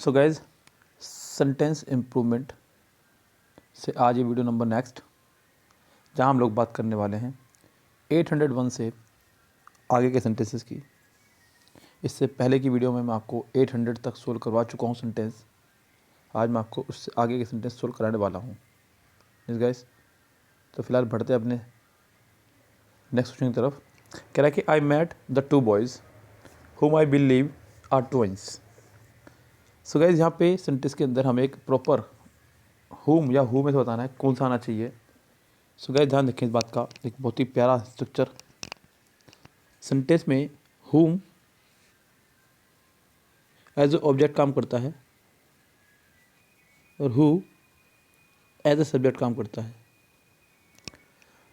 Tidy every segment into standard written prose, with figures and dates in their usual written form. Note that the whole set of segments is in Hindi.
सो गाइज, सेंटेंस इम्प्रूवमेंट से आज ये वीडियो नंबर नेक्स्ट, जहाँ हम लोग बात करने वाले हैं 801 से आगे के सेंटेंसेस की। इससे पहले की वीडियो में मैं आपको 800 तक सोल्व करवा चुका हूँ सेंटेंस। आज मैं आपको उससे आगे के सेंटेंस सोल्व कराने वाला हूँ। यस गाइस, तो फिलहाल बढ़ते अपने नेक्स्ट क्वेश्चन की तरफ। कह रहा है कि I met the two boys whom I believe are twins। So guys, यहाँ पे सेंटेंस के अंदर हमें एक प्रॉपर whom या who में से बताना है कौन सा आना चाहिए। सो गाइज, ध्यान रखें इस बात का, एक बहुत ही प्यारा स्ट्रक्चर। सेंटेंस में whom एज ए ऑब्जेक्ट काम करता है और who एज ए सब्जेक्ट काम करता है।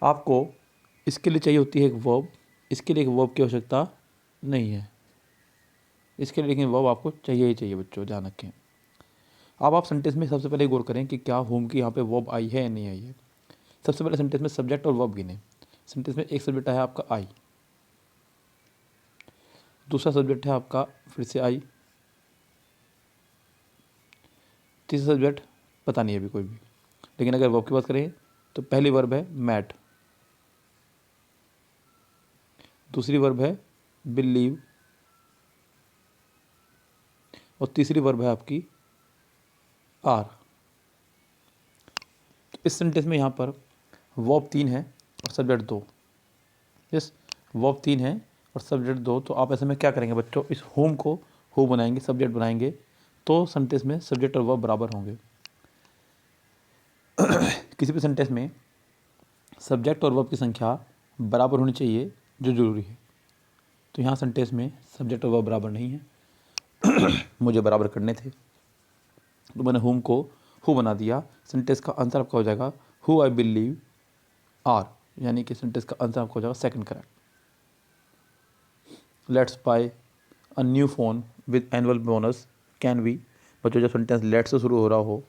आपको इसके लिए चाहिए होती है एक वर्ब, इसके लिए एक वर्ब की आवश्यकता नहीं है। इसके लिए लेकिन वर्ब आपको चाहिए ही चाहिए बच्चों, ध्यान रखें। अब आप सेंटेंस में सबसे पहले गौर करें कि क्या होम की यहाँ पे वर्ब आई है या नहीं आई है। सबसे पहले सेंटेंस में सब्जेक्ट और वर्ब गिने। सेंटेंस में एक सब्जेक्ट है आपका आई, दूसरा सब्जेक्ट है आपका फिर से आई, तीसरा सब्जेक्ट पता नहीं है अभी कोई भी। लेकिन अगर वर्ब की बात करें तो पहली वर्ब है मैट, दूसरी वर्ब है बिलीव और तीसरी वर्ब है आपकी आर। तो इस सेंटेंस में यहाँ पर वर्ब 3 है और सब्जेक्ट 2। यस, वर्ब 3 है और सब्जेक्ट 2। तो आप ऐसे में क्या करेंगे बच्चों, इस होम को हो बनाएंगे, सब्जेक्ट बनाएंगे, तो सेंटेंस में सब्जेक्ट और वर्ब बराबर होंगे। किसी भी सेंटेंस में सब्जेक्ट और वर्ब की संख्या बराबर होनी चाहिए, जो जरूरी है। तो यहाँ सेंटेंस में सब्जेक्ट और वर्ब बराबर नहीं है। मुझे बराबर करने थे तो मैंने होम को हु बना दिया। सेंटेंस का आंसर आपका हो जाएगा हु आई बिलीव आर, यानी कि सेंटेंस का आंसर आपका हो जाएगा second correct. Let's buy a new phone with annual bonus can we. बच्चों, जब सेंटेंस लेट से शुरू हो रहा हो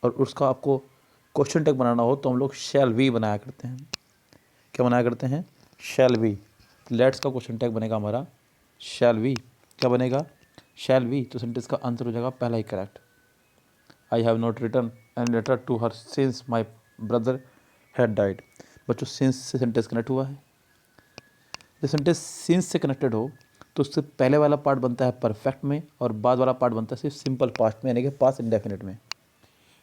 और उसका आपको क्वेश्चन टैग बनाना हो तो हम लोग शैल वी बनाया करते हैं। क्या बनाया करते हैं? Shall we. लेट्स का क्वेश्चन टैग बनेगा हमारा शैल वी। क्या बनेगा? Shall we. तो सेंटेंस का आंसर हो जाएगा पहला ही correct. I have not return an letter to her since my brother had died. बच्चों, सिंस से सेंटेंस कनेक्ट हुआ है। जब सेंटेंस सिंस से कनेक्टेड हो तो उससे पहले वाला पार्ट बनता है परफेक्ट में और बाद वाला पार्ट बनता है सिर्फ सिंपल पास्ट में, यानी कि पास्ट इंडेफिनिट में।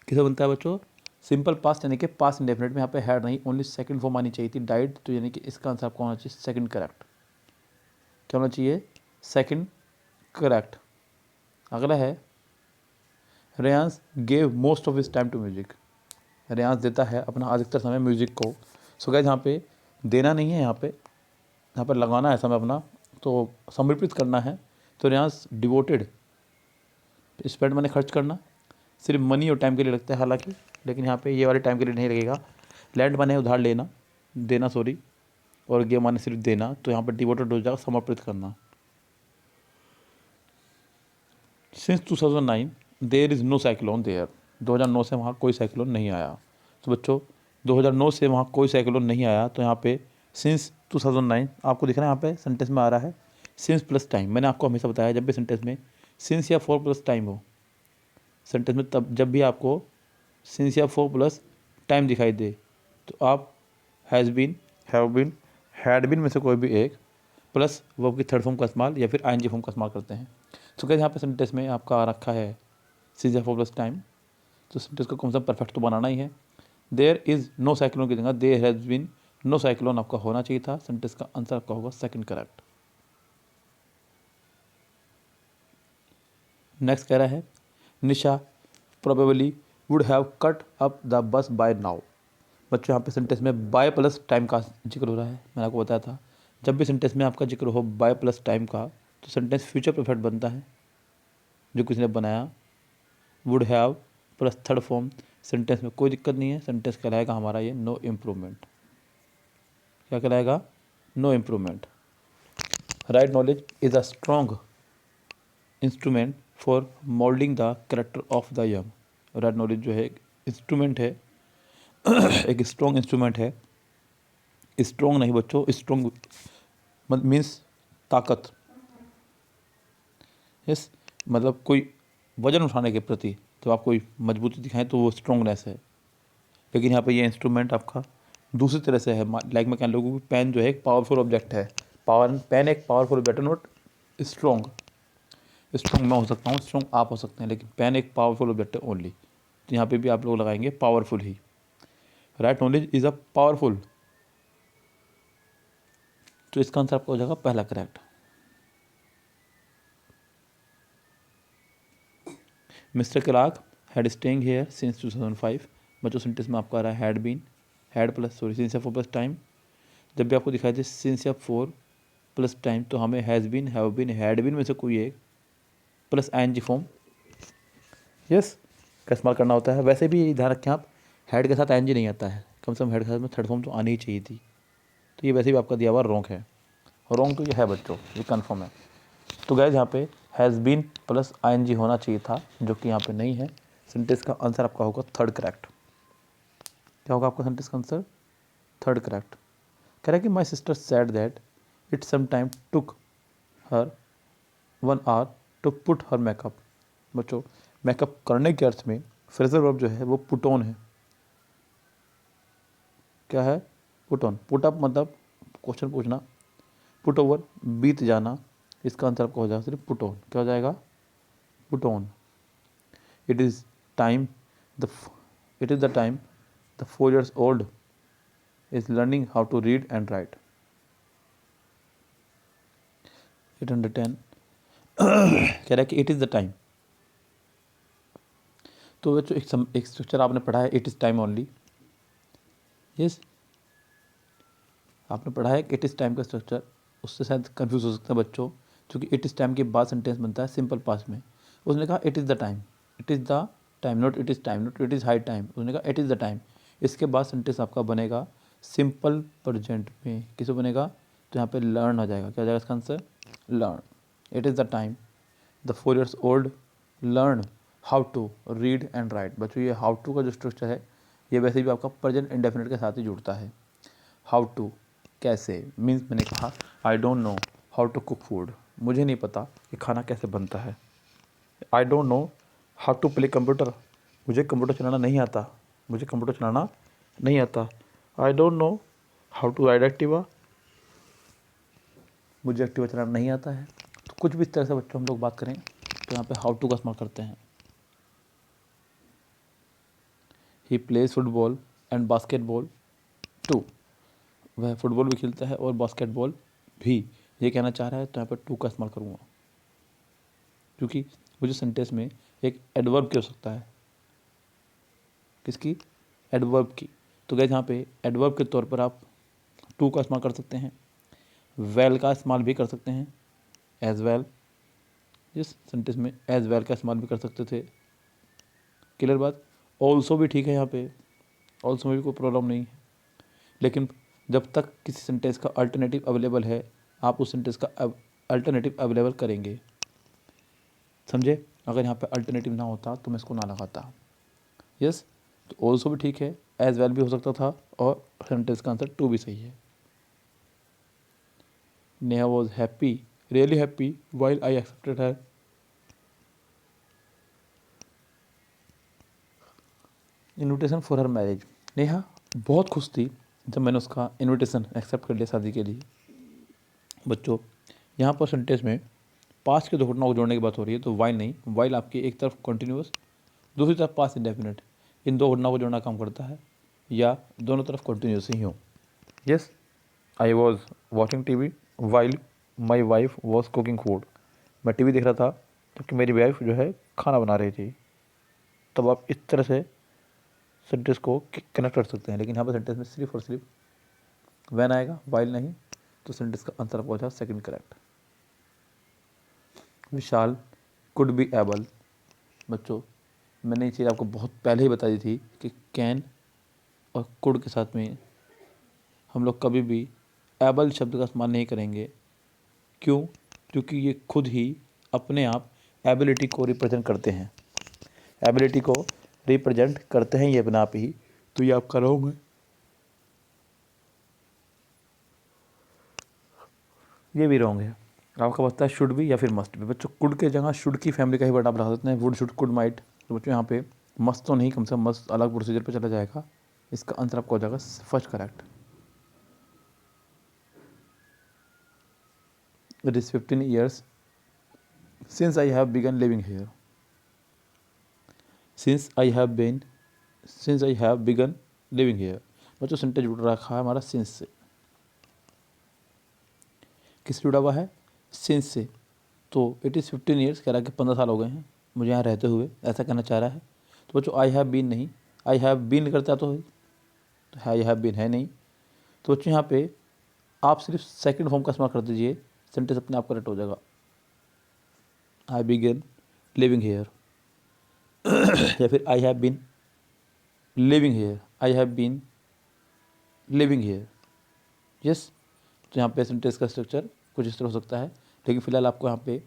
किसे बनता है बच्चों? सिंपल पास्ट, यानी कि पास्ट इंडेफिनिट में। यहाँ पे हैड नहीं, ओनली सेकंड फॉर्म आनी चाहिए थी, डाइड। तो यानी कि इसका आंसर आपको होना चाहिए सेकंड करेक्ट। क्या होना चाहिए? Second correct. अगला है Reyansh gave most of his time to music. Reyansh देता है अपना अधिकतर समय म्यूजिक को। सो गाइस, यहाँ पे देना नहीं है, यहाँ पर लगाना है समय अपना, तो समर्पित करना है। तो रेयांस डिवोटेड, स्पेंड मैंने खर्च करना, सिर्फ मनी और टाइम के लिए लगता है हालांकि, लेकिन यहाँ पे ये वाले टाइम के लिए नहीं लगेगा। लैंड माने उधार लेना, देना सॉरी, और गे माने सिर्फ देना। तो यहाँ पर डिवोटेड हो जाएगा समर्पित करना। Since 2009 there is no cyclone there. 2009 से वहाँ कोई साइक्लोन नहीं आया। तो बच्चों, 2009 से वहाँ कोई साइक्लोन नहीं आया। तो यहाँ पे सिंस 2009 आपको दिख रहा है, यहाँ पे सेंटेंस में आ रहा है सिंस प्लस टाइम। मैंने आपको हमेशा बताया जब भी सेंटेंस में सिंस या फोर प्लस टाइम हो सेंटेंस में, तब जब भी आपको सिंस या फोर प्लस टाइम दिखाई दे तो आप has been, have been, had been में से कोई भी एक प्लस वर्ब की थर्ड फॉर्म का इस्तेमाल या फिर आईएनजी फॉर्म का इस्तेमाल करते हैं। तो क्या यहाँ पे सेंटेंस में आपका आ रखा है सिंस या फोर प्लस टाइम, तो सेंटेंस को कम से कम परफेक्ट तो बनाना ही है। देयर इज़ नो साइक्लोन की जगह there has been no cyclone आपका होना चाहिए था। सेंटेंस का आंसर आपका होगा सेकंड करेक्ट। नेक्स्ट कह रहा है Nisha probably would have cut up the bus by now. बच्चों, यहाँ पे सेंटेंस में बाय प्लस टाइम का जिक्र हो रहा है। मैंने आपको बताया था जब भी सेंटेंस में आपका जिक्र हो बाय प्लस टाइम का तो सेंटेंस फ्यूचर परफेक्ट बनता है, जो किसी ने बनाया। Would have plus third form, sentence में कोई दिक्कत नहीं है। सेंटेंस कहलाएगा हमारा ये नो इम्प्रूवमेंट। क्या कहलाएगा? No improvement. Right knowledge is a strong instrument for moulding the character of the young. Right knowledge जो है एक इंस्ट्रूमेंट है, एक स्ट्रॉन्ग इंस्ट्रूमेंट है। स्ट्रॉन्ग नहीं बच्चों, स्ट्रॉन्ग मीन्स ताकत। यस, मतलब कोई वजन उठाने के प्रति जब आप कोई मजबूती दिखाएं तो वो स्ट्रोंगनेस है। लेकिन यहाँ पे ये इंस्ट्रूमेंट आपका दूसरी तरह से है। लाइक मैं कह लूँ कि पेन जो है एक पावरफुल ऑब्जेक्ट है। पेन एक पावरफुल ऑब्जेक्ट है, नॉट स्ट्रॉन्ग। स्ट्रॉन्ग मैं हो सकता हूँ, स्ट्रॉन्ग आप हो सकते हैं, लेकिन पेन एक पावरफुल ऑब्जेक्ट है ओनली। तो यहाँ पे भी आप लोग लगाएंगे पावरफुल ही। Right knowledge is a powerful. तो इसका आंसर आपका हो जाएगा पहला correct. Mister Clark had staying here since 2005। बच्चों सेंटेंस में आपका आ रहा है had been, had plus sorry since या फोर प्लस टाइम। जब भी आपको दिखाई दे सिंस या फोर प्लस टाइम तो हमें has been, have been, had been में से कोई एक प्लस आईएनजी फॉर्म यस का इस्तेमाल करना होता है। वैसे भी ध्यान रखें आप, हेड के साथ आईएनजी नहीं आता है, कम से कम हेड के साथ में थर्ड फॉर्म तो आनी ही चाहिए थी। तो ये वैसे भी आपका दिया हुआ रॉन्ग है। रॉन्ग तो ये है बच्चों, ये कन्फर्म है। तो गाइस यहाँ पे हैज़ बीन प्लस आईएनजी होना चाहिए था, जो कि यहाँ पे नहीं है। सेंटेंस का आंसर आपका होगा थर्ड करेक्ट। क्या होगा आपका सेंटेंस का आंसर? Third correct. कह रहा है कि my sister said that it some time took her 1 hour to put her makeup. बच्चों मेकअप करने के अर्थ में फ्रेजल वर्ब जो है वो पुट ऑन है। क्या है? Put on. पुट अप मतलब क्वेश्चन पूछना, पुट ओवर बीत जाना। इसका आंसर आपका हो जाएगा सिर्फ पुट ऑन। क्या हो जाएगा? Put on. It is time the it is the time the 4 years old is learning how to read and write. 810 कह रहा है कि इट इज़ द टाइम। तो बच्चों एक स्ट्रक्चर आपने पढ़ा है, it is time only. Yes, आपने पढ़ा है कि इट इज़ टाइम का स्ट्रक्चर, उससे शायद कंफ्यूज हो सकता है बच्चों, क्योंकि इट इज़ टाइम के बाद सेंटेंस बनता है सिंपल पास्ट में। उसने कहा it is the time, it is the time, not it is time, not it is high time. उसने कहा इट इज़ द टाइम। इसके बाद सेंटेंस आपका बनेगा सिंपल प्रेजेंट में। किसे बनेगा? तो यहाँ पे लर्न हो जाएगा। क्या हो जाएगा इसका answer? Learn. It is the time the 4 years old learn how to read and write. बच्चों ये हाउ टू का जो स्ट्रक्चर है ये वैसे भी आपका प्रेजेंट इंडेफिनिट के साथ ही जुड़ता है। हाउ टू कैसे मीन्स मैंने कहा I don't know how to cook food, मुझे नहीं पता कि खाना कैसे बनता है। I don't know how to play computer, मुझे कंप्यूटर चलाना नहीं आता, मुझे कंप्यूटर चलाना नहीं आता। I don't know how to ride Activa, मुझे एक्टिवा चलाना नहीं आता है। तो कुछ भी इस तरह से बच्चों हम लोग बात करें तो यहाँ पे हाउ टू का इस्तेमाल करते हैं। He plays football and basketball too, वह फुटबॉल भी खेलता है और बास्केटबॉल भी, ये कहना चाह रहा है। तो यहाँ पर टू का इस्तेमाल करूँगा, क्योंकि मुझे सेंटेंस में एक एडवर्ब की हो सकता है। किसकी? एडवर्ब की। तो गैस यहाँ पे एडवर्ब के तौर पर आप टू का इस्तेमाल कर सकते हैं, वेल का इस्तेमाल भी कर सकते हैं, एज वेल। जिस सेंटेंस में एज वेल का इस्तेमाल भी कर सकते थे। क्लियर बात? ऑल्सो भी ठीक है, यहाँ पे ऑल्सो में भी कोई प्रॉब्लम नहीं है। लेकिन जब तक किसी सेंटेंस का अल्टरनेटिव अवेलेबल है आप उस सेंटेंस का अल्टरनेटिव अवेलेबल करेंगे। समझे? अगर यहाँ पे अल्टरनेटिव ना होता तो मैं इसको ना लगाता। यस, तो ऑल्सो भी ठीक है, एज वेल भी हो सकता था, और सेंटेंस का आंसर टू भी सही है। Neha was happy, really happy while I accepted her. Invitation for her marriage. Neha बहुत खुश थी जब मैंने उसका इन्विटेशन एक्सेप्ट कर लिया शादी के लिए। बच्चों यहाँ पर सेंटेंस में पास्ट के दो घटनाओं को जोड़ने की बात हो रही है, तो वाइल नहीं, वाइल आपकी एक तरफ कंटिन्यूस, दूसरी तरफ पास्ट इंडेफिनिट। इन दो घटनाओं को जोड़ना काम करता है, या दोनों तरफ कंटिन्यूस ही हो। Yes, I was watching TV while my wife was cooking food. मैं टीवी देख रहा था जबकि मेरी वाइफ जो है खाना बना रही थी। तब आप इस तरह से सेंटेंस को कनेक्ट कर सकते हैं। लेकिन यहाँ पर सेंटेंस में सिर्फ और सिर्फ वैन आएगा, वाइल नहीं। तो सेंटेंस का आंसर आपको हो second correct. Vishal could be able. बच्चों मैंने ये चीज़ आपको बहुत पहले ही बता दी थी कि कैन और कुड के साथ में हम लोग कभी भी एबल शब्द का इस्तेमाल नहीं करेंगे। क्यों? क्योंकि ये खुद ही अपने आप एबिलिटी को रिप्रेजेंट करते हैं, एबिलिटी को रिप्रेजेंट करते हैं ये अपने आप ही। तो ये आप करोगे, ये भी रॉन्ग है। आपका बचता है शुड भी या फिर मस्ट भी। बच्चों कुड के जगह शुड की फैमिली का ही वर्ड आप लगा सकते हैं, वुड शुड कुड माइट। तो बच्चों यहाँ पे मस्ट तो नहीं, कम से कम मस्ट अलग प्रोसीजर पे चला जाएगा। इसका आंसर आपका हो जाएगा first correct. It is 15 years since I have begun living here. since I have been since I have begun living here। बच्चों सेंटेंस जुड़ रखा है हमारा सिंस से। किससे जुड़ा हुआ है? सिंस से। तो इट इज़ 15 years कह रहा है कि 15 साल हो गए हैं मुझे यहाँ रहते हुए, ऐसा कहना चाह रहा है। तो बच्चों आई हैव बीन नहीं, आई हैव बीन करता तो आई हैव बीन है नहीं। तो बच्चों यहाँ पे आप सिर्फ सेकंड फॉर्म का इस्तेमाल कर दीजिए, सेंटेंस अपने आप करेक्ट हो जाएगा। आई बिगन लिविंग हेयर या फिर I have been living here, I have been living here. Yes. तो यहाँ पे सेंटेंस का स्ट्रक्चर कुछ इस तरह हो सकता है, लेकिन फिलहाल आपको यहाँ पे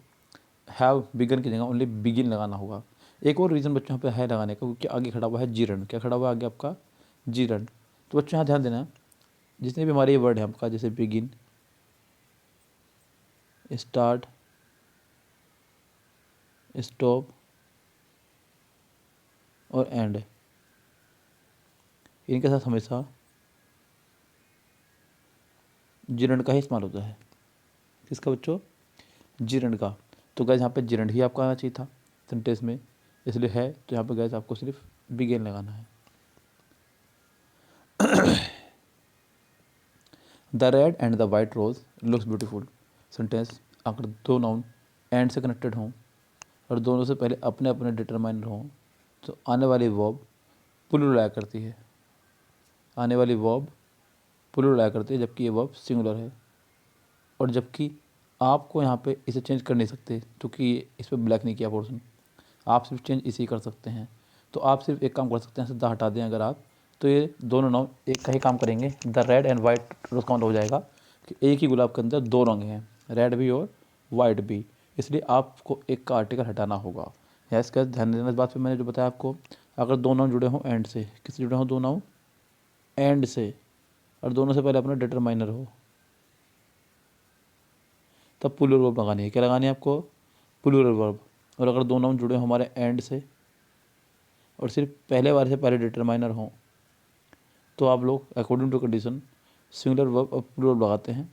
हैव बिगन की जगह ओनली बिगिन लगाना होगा। एक और रीज़न बच्चों यहाँ पे है लगाने का, क्योंकि आगे खड़ा हुआ है जीरन। क्या खड़ा हुआ है आगे आपका? जीरन। तो बच्चों यहाँ ध्यान देना, जितने भी हमारे ये वर्ड हैं आपका, जैसे बिगिन, स्टार्ट, स्टॉप और एंड, इनके साथ हमेशा जीरंड का ही इस्तेमाल होता है। किसका बच्चों? जीरंड का। तो गैस यहाँ पे जीरंड ही आपका आना चाहिए था सेंटेंस में, इसलिए है। तो यहाँ पे गैस आपको सिर्फ बिगिन लगाना है। The red and the white rose looks beautiful. Sentence अगर दो नाउन एंड से कनेक्टेड हों और दोनों से पहले अपने अपने डिटरमाइनर हों तो आने वाली वर्ब प्लूरल आया करती है। आने वाली वर्ब प्लूरल आया करती है, जबकि ये वर्ब सिंगुलर है। और जबकि आपको यहाँ पे इसे चेंज कर नहीं सकते, क्योंकि इस पर ब्लैक नहीं किया पोर्शन, आप सिर्फ चेंज इसी कर सकते हैं। तो आप सिर्फ एक काम कर सकते हैं, सीधा हटा दें अगर आप, तो ये दोनों नाउन एक का ही काम करेंगे। द रेड एंड वाइट रोज का मतलब हो जाएगा कि एक ही गुलाब के अंदर दो रंग हैं, रेड भी और वाइट भी, इसलिए आपको एक का आर्टिकल हटाना होगा। या इसका ध्यान देना इस बात पे, मैंने जो बताया आपको, अगर दो नाउन जुड़े हों एंड से, किससे जुड़े हों? दो नाउन एंड से, और दोनों से पहले अपना डिटरमाइनर हो, तब प्लूरल वर्ब लगानी है। क्या लगानी है आपको? Plural verb. और अगर दो नाउन जुड़े हों हमारे एंड से और सिर्फ पहले बार से पहले डिटरमाइनर हों तो आप लोग according to condition singular verb और प्लूरल वर्ब लगाते हैं।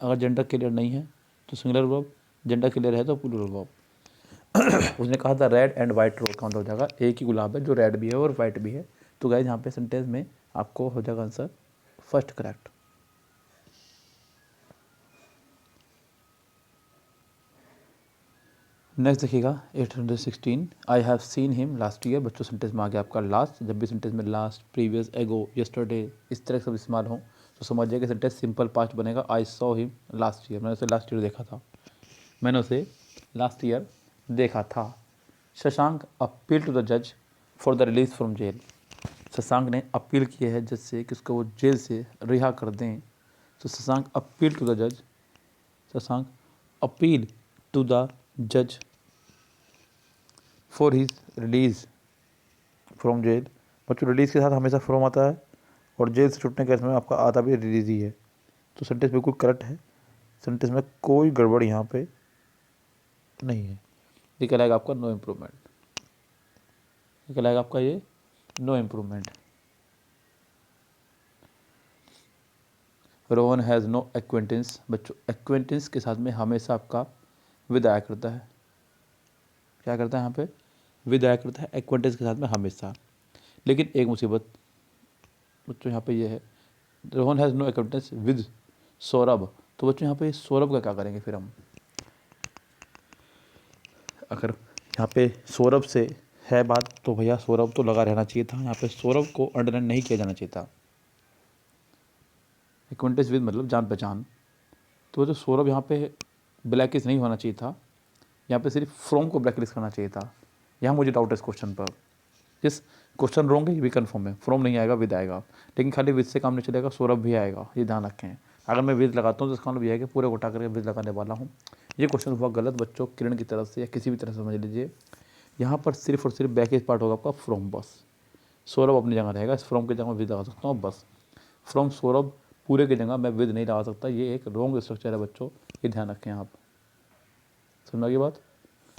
अगर जेंडर क्लियर नहीं है तो सिंगुलर वर्ब, जेंडर क्लियर है तो प्लूरल वर्ब। उसने कहा था रेड एंड वाइट रोज का मतलब हो जाएगा एक ही गुलाब है जो रेड भी है और वाइट भी है। तो गाइस यहाँ पे सेंटेंस में आपको हो जाएगा आंसर फर्स्ट करेक्ट। नेक्स्ट देखिएगा 816, I have seen him last year. बच्चों सेंटेंस में आ गया आपका लास्ट। जब भी सेंटेंस में लास्ट, प्रीवियस, एगो, यस्टरडे इस तरह सब इस्तेमाल हो तो समझिए कि सेंटेंस सिंपल पास्ट बनेगा। I saw him last year, मैंने उसे लास्ट ईयर देखा था, मैंने उसे लास्ट ईयर देखा था। शशांक अपील टू द जज for the release from jail. Shashank ने अपील की है जज से कि उसको वो जेल से रिहा कर दें। तो शशांक अपील टू द जज, शशांक अपील टू द जज for his release from jail. बच्चों रिलीज़ के साथ हमेशा फ्रॉम आता है और जेल से छूटने के इसमें आपका आता भी रिलीज ही है। तो सेंटेंस बिल्कुल करेक्ट है, सेंटेंस में कोई गड़बड़ यहाँ पे नहीं है। ये कहलाएगा आपका नो इम्प्रूवमेंट, ये कहलाएगा आपका ये no improvement. Rohan has no acquaintance. बच्चों एक्वेंटेंस के साथ में हमेशा आपका विद आया करता है। क्या करता है यहाँ पे? विद आया करता है एक्वेंटेंस के साथ में हमेशा। लेकिन एक मुसीबत बच्चों यहाँ पे ये है, Rohan has no acquaintance with Saurabh. तो बच्चों यहाँ पे सौरभ का क्या करेंगे फिर हम? अगर यहाँ पे सौरभ से है बात तो भैया सौरभ तो लगा रहना चाहिए था, यहाँ पे सौरभ को अंडरलाइन नहीं किया जाना चाहिए था। एक्वेंटेंस विद मतलब जान पहचान, तो जो सौरभ यहाँ पे ब्लैक नहीं होना चाहिए था, यहाँ पे सिर्फ फ्रॉम को ब्लैक लिस्ट करना चाहिए था। यहाँ मुझे डाउट है इस क्वेश्चन पर। इस क्वेश्चन रॉन्ग है, ये भी कन्फर्म है, फ्रॉम नहीं आएगा विद आएगा। लेकिन खाली विद से काम नहीं चलेगा, सौरभ भी आएगा, ये ध्यान रखें। अगर मैं विद लगाता हूँ तो इसका मतलब यह है कि पूरे को उठा करके विद लगाने वाला हूँ। ये क्वेश्चन हुआ गलत बच्चों, किरण की तरफ से या किसी भी तरह से समझ लीजिए। यहाँ पर सिर्फ और सिर्फ बैक एज पार्ट होगा आपका फ्रॉम, बस। सौरभ अपनी जगह रहेगा, इस फ्रॉम की जगह विद लगा सकता हूँ बस। फ्रॉम सौरभ पूरे की जगह मैं विद नहीं लगा सकता, ये एक रॉन्ग स्ट्रक्चर है बच्चों, ये ध्यान रखें आप। समझ गई बात।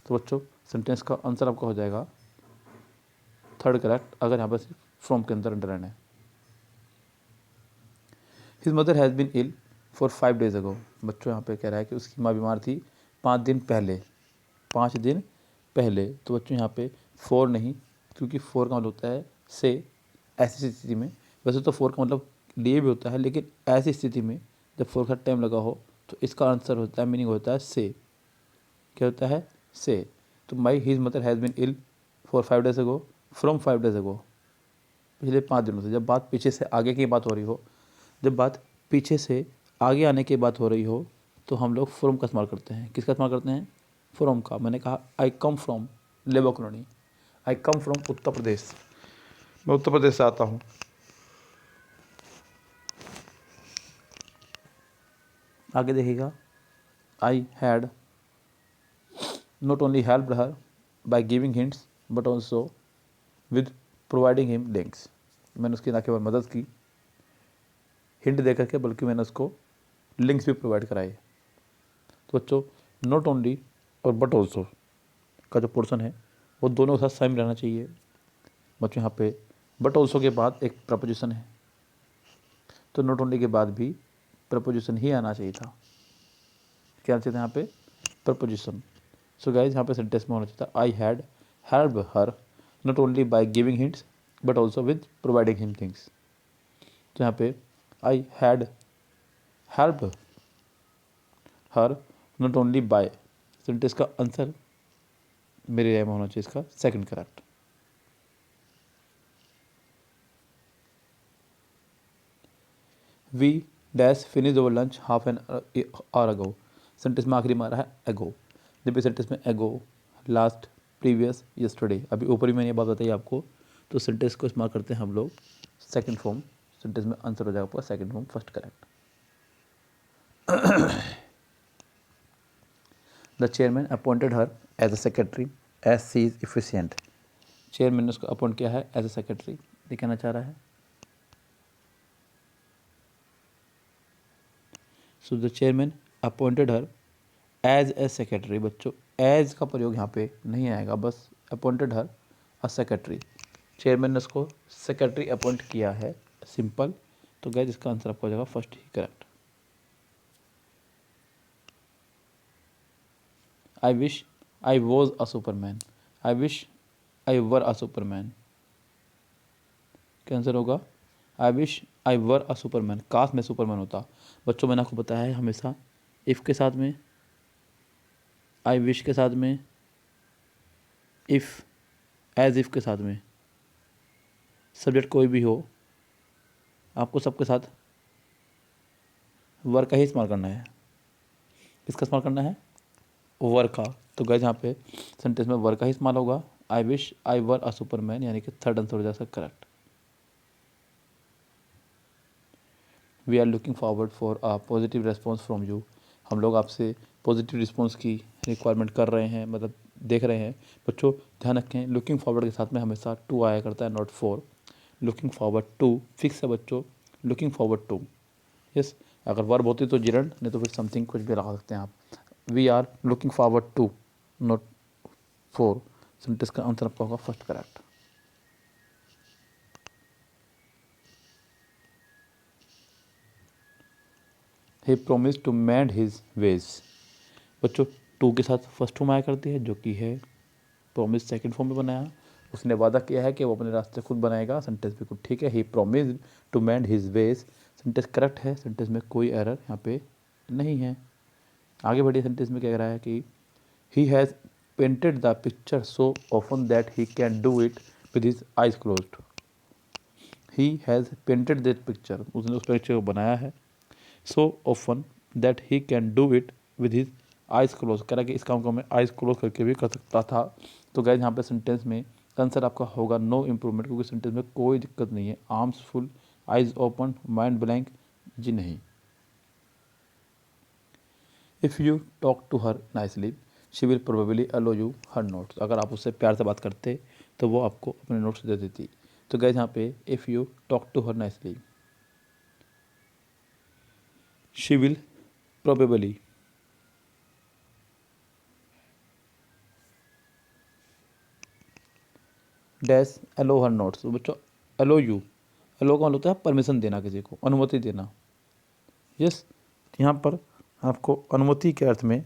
तो बच्चों सेंटेंस का आंसर आपका हो जाएगा थर्ड करेक्ट, अगर यहाँ पर सिर्फ फ्रॉम के अंदर अंडरलाइन है। His mother has been ill for 5 days ago. बच्चों यहाँ पे कह रहा है कि उसकी माँ बीमार थी 5 दिन पहले, 5 दिन पहले। तो बच्चों यहाँ पे फोर नहीं, क्योंकि फोर का मतलब होता है से, ऐसी स्थिति में। वैसे तो फोर का मतलब लिए भी होता है, लेकिन ऐसी स्थिति में जब फोर का टाइम लगा हो तो इसका आंसर होता है, मीनिंग होता है से। क्या होता है? से। तो my his mother has been ill for 5 days ago, from 5 days ago, पिछले 5 दिनों से। जब बात पीछे से आगे की बात हो रही हो, जब बात पीछे से आगे आने की बात हो रही हो, तो हम लोग फ्रॉम का इस्तेमाल करते हैं। किसका इस्तेमाल करते हैं? फ्रॉम का। मैंने कहा I come from labour colony, I come from Uttar Pradesh, मैं उत्तर प्रदेश से आता हूँ। आगे देखिएगा, I had not only helped her by giving hints but also with providing him links. मैंने उसकी ना केवल मदद की हिंट दे करके, बल्कि मैंने उसको लिंक्स भी प्रोवाइड कराए। तो बच्चों नॉट ओनली और बट ऑल्सो का जो पोर्शन है वो दोनों के साथ सेम रहना चाहिए। बच्चों यहाँ पे बट ऑल्सो के बाद एक प्रपोजिशन है, तो नॉट ओनली के बाद भी प्रपोजिशन ही आना चाहिए था। क्या आना चाहिए था यहाँ पे? प्रपोजिशन। सो गाइज यहाँ पे सेंटेंस में होना चाहिए था I had helped her not only by giving hints but also with providing him things. तो यहाँ पे I had helped her not only by, sentence का आंसर मेरे राय में होना चाहिए इसका second correct. We dash finish over lunch half an hour ago. Sentence में आखिरी मारा है एगो, जबकि सेंटेंस में एगो, लास्ट, प्रीवियस, यस्टरडे। अभी ऊपर ही मैंने ये बात बताई आपको। तो सेंटेंस को इस्तेमाल करते हैं हम लोग सेकंड फॉर्म। सेंटेंस में आंसर हो जाएगा आपका second form, first correct. The chairman appointed her as a secretary as she is efficient. Chairman ने उसको अपॉइंट किया है एज अ सेक्रेटरी, ये कहना चाह रहा है। So the chairman appointed her as a secretary. बच्चों एज का प्रयोग यहाँ पे नहीं आएगा, बस appointed her a secretary. Chairman ने उसको सेक्रेटरी अपॉइंट किया है, सिंपल। तो गैस इसका आंसर आपको हो जाएगा फर्स्ट ही correct. I wish I was a Superman, I wish I were a Superman. क्या आंसर होगा? I wish I were a Superman, काश मैं सुपरमैन होता। बच्चों मैंने आपको बताया है हमेशा इफ़ के साथ में, आई विश के साथ में, इफ़, एज इफ़ के साथ में, सब्जेक्ट कोई भी हो, आपको सबके साथ वर का ही इस्तेमाल करना है। किसका इस्तेमाल करना है? वर का। तो गैस यहाँ पे सेंटेंस में वर का ही इस्तेमाल होगा। I wish I were a Superman, यानी कि थर्ड आंसर हो जाएगा correct. We are looking forward for a positive response from you. हम लोग आपसे पॉजिटिव रिस्पॉन्स की रिक्वायरमेंट कर रहे हैं, मतलब देख रहे हैं। बच्चों ध्यान रखें, लुकिंग फॉरवर्ड के साथ में हमेशा टू आया करता है, not for. Looking forward to fix है बच्चों, लुकिंग फॉरवर्ड टू। यस, अगर वर्ब होती तो जिरंड, नहीं तो फिर समथिंग कुछ भी लगा सकते हैं आप। We are looking forward to, not for. Sentence का आंसर आपका होगा first correct. He promise to mend his ways. बच्चों टू के साथ फर्स्ट फॉर्म आया करती है, जो कि है प्रोमिस सेकंड फॉर्म में बनाया। उसने वादा किया है कि वो अपने रास्ते खुद बनाएगा, सेंटेंस बिल्कुल ठीक है। He promise to mend his ways, sentence correct है, सेंटेंस में कोई एरर यहाँ पे नहीं है। आगे बढ़िए, सेंटेंस में क्या कह रहा है कि he has painted the picture so often that he can do it with his eyes closed. He has painted that picture, उसने उस पिक्चर को बनाया है, so often that he can do it with his eyes close. कह रहा है कि इस काम को मैं आइज क्लोज करके भी कर सकता था। तो गैस यहाँ पे सेंटेंस में आंसर आपका होगा नो इम्प्रूवमेंट, क्योंकि सेंटेंस में कोई दिक्कत नहीं है। Arms full, eyes open, mind blank, जी नहीं। If you talk to her nicely she will probably allow you her notes. अगर आप उससे प्यार से बात करते तो वो आपको अपने नोट्स दे देती। तो गैस यहाँ पे if you talk to her nicely she will probably dash allow her notes. तो बच्चों एलो यू, एलो का मतलब होता है परमिशन देना, किसी को अनुमति देना। यस, यहाँ पर आपको अनुमति के अर्थ में